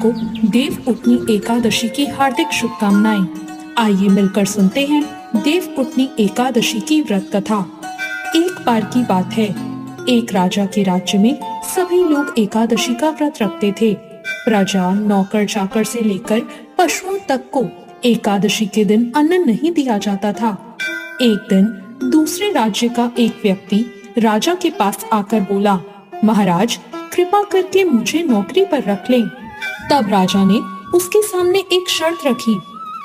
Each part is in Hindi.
को देव उठनी एकादशी की हार्दिक शुभकामनाएं। आइए मिलकर सुनते हैं देव उठनी एकादशी की व्रत कथा। एक बार की बात है, एक राजा के राज्य में सभी लोग एकादशी का व्रत रखते थे। प्रजा, नौकर चाकर से लेकर पशुओं तक को एकादशी के दिन अन्न नहीं दिया जाता था। एक दिन दूसरे राज्य का एक व्यक्ति राजा के पास आकर बोला, महाराज, कृपा करके मुझे नौकरी पर रख लें। तब राजा ने उसके सामने एक शर्त रखी,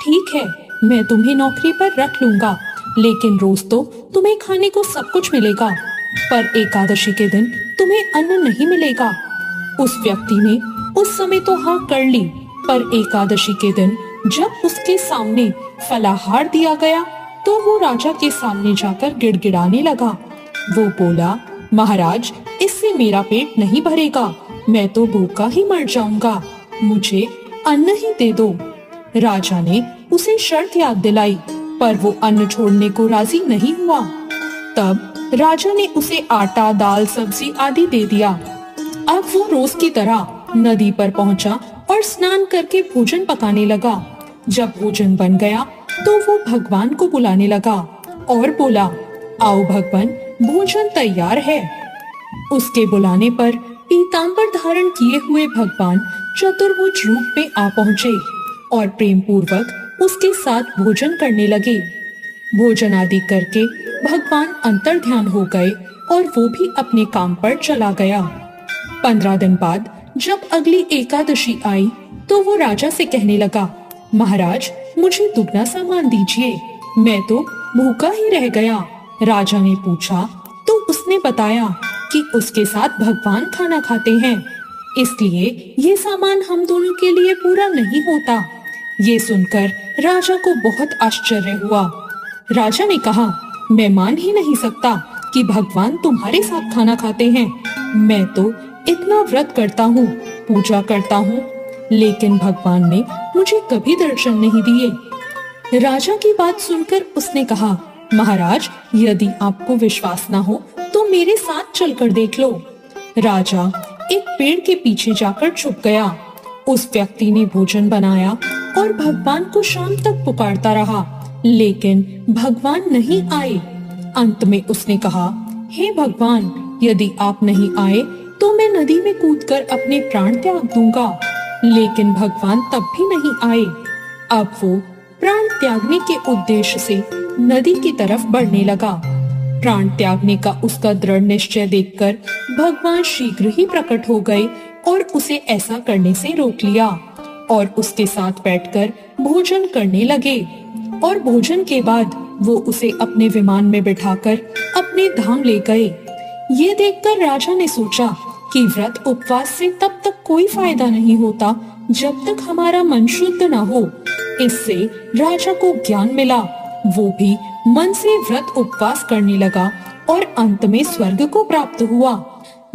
ठीक है, मैं तुम्हें नौकरी पर रख लूंगा, लेकिन रोज तो तुम्हें खाने को सब कुछ मिलेगा, पर एकादशी के दिन तुम्हें अन्न नहीं मिलेगा। उस व्यक्ति ने उस समय तो हाँ कर ली, पर एकादशी के दिन जब उसके सामने फलाहार दिया गया तो वो राजा के सामने जाकर गिड़गिड़ाने लगा। वो बोला, महाराज, इससे मेरा पेट नहीं भरेगा, मैं तो भूखा ही मर जाऊंगा, मुझे अन्न ही दे दो। राजा ने उसे शर्त याद दिलाई, पर वो अन्न छोड़ने को राजी नहीं हुआ। तब राजा ने उसे आटा, दाल, सब्जी आदि दे दिया। अब वो रोज की तरह नदी पर पहुंचा और स्नान करके भोजन पकाने लगा। जब भोजन बन गया तो वो भगवान को बुलाने लगा और बोला, आओ भगवान, भोजन तैयार है। उसके बुलाने पर पीतांबर धारण किए हुए भगवान चतुर्भुज रूप में आ पहुँचे और प्रेम पूर्वक उसके साथ भोजन करने लगे। भोजन आदि करके भगवान अंतर ध्यान हो गए और वो भी अपने काम पर चला गया। 15 दिन बाद जब अगली एकादशी आई तो वो राजा से कहने लगा, महाराज, मुझे दुगना सामान दीजिए, मैं तो भूखा ही रह गया। राजा ने पूछा तो उसने बताया कि उसके साथ भगवान खाना खाते हैं, इसलिए ये सामान हम दोनों के लिए पूरा नहीं होता। ये सुनकर राजा को बहुत आश्चर्य हुआ। राजा ने कहा, मैं मान ही नहीं सकता कि भगवान तुम्हारे साथ खाना खाते हैं। मैं तो इतना व्रत करता हूँ, पूजा करता हूँ, लेकिन भगवान ने मुझे कभी दर्शन नहीं दिए। राजा की बात सुनकर उसने कहा, महाराज, यदि आपको विश्वास ना हो तो मेरे साथ चलकर देख लो। राजा एक पेड़ के पीछे जाकर छुप गया। उस व्यक्ति ने भोजन बनाया और भगवान को शाम तक पुकारता रहा, लेकिन भगवान नहीं आए। अंत में उसने कहा, हे भगवान, यदि आप नहीं आए तो मैं नदी में कूदकर अपने प्राण त्याग दूंगा। लेकिन भगवान तब भी नहीं आए। अब वो प्राण त्यागने के उद्देश्य से नदी की तरफ बढ़ने लगा। प्राण त्यागने का उसका दृढ़ निश्चय देखकर भगवान शीघ्र ही प्रकट हो गए और उसे ऐसा करने से रोक लिया और उसके साथ बैठकर भोजन करने लगे। और भोजन के बाद वो उसे अपने विमान में बिठाकर अपने धाम ले गए। ये देखकर राजा ने सोचा कि व्रत उपवास से तब तक कोई फायदा नहीं होता जब तक हमारा मन शुद्ध न हो। इससे राजा को ज्ञान मिला। वो भी मन से व्रत उपवास करने लगा और अंत में स्वर्ग को प्राप्त हुआ।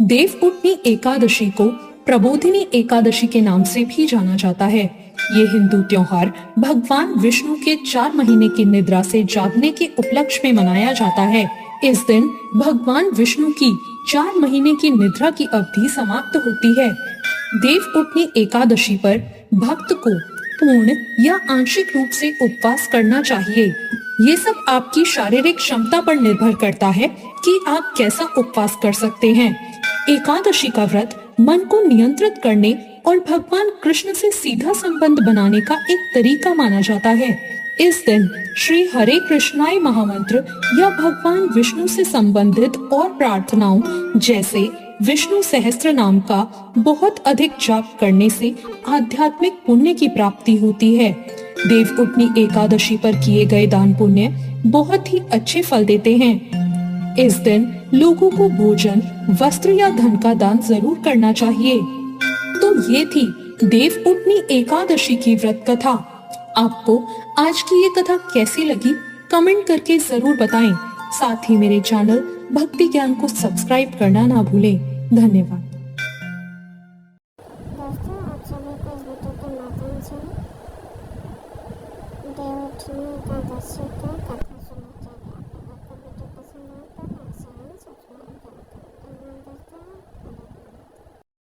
देव उठनी एकादशी को प्रबोधिनी एकादशी के नाम से भी जाना जाता है। ये हिंदू त्योहार भगवान विष्णु के 4 महीने की निद्रा से जागने के उपलक्ष्य में मनाया जाता है। इस दिन भगवान विष्णु की 4 महीने की निद्रा की अवधि समाप्त होती है। देव उठनी एकादशी पर भक्त को पूर्ण या आंशिक रूप से उपवास करना चाहिए। ये सब आपकी शारीरिक क्षमता पर निर्भर करता है कि आप कैसा उपवास कर सकते हैं। एकादशी का व्रत मन को नियंत्रित करने और भगवान कृष्ण से सीधा संबंध बनाने का एक तरीका माना जाता है। इस दिन श्री हरे कृष्णाय महामंत्र या भगवान विष्णु से संबंधित और प्रार्थनाओं जैसे विष्णु सहस्त्र नाम का बहुत अधिक जाप करने से आध्यात्मिक पुण्य की प्राप्ति होती है। देव उठनी एकादशी पर किए गए दान पुण्य बहुत ही अच्छे फल देते हैं। इस दिन लोगों को भोजन, वस्त्र या धन का दान जरूर करना चाहिए। तो ये थी देव उठनी एकादशी की व्रत कथा। आपको आज की ये कथा कैसी लगी कमेंट करके जरूर बताएं। साथ ही मेरे चैनल भक्ति ज्ञान को सब्सक्राइब करना ना भूलें। धन्यवाद। दोस्तों, आप सभी को इस वीडियो के माध्यम से देव उठनी एकादशी का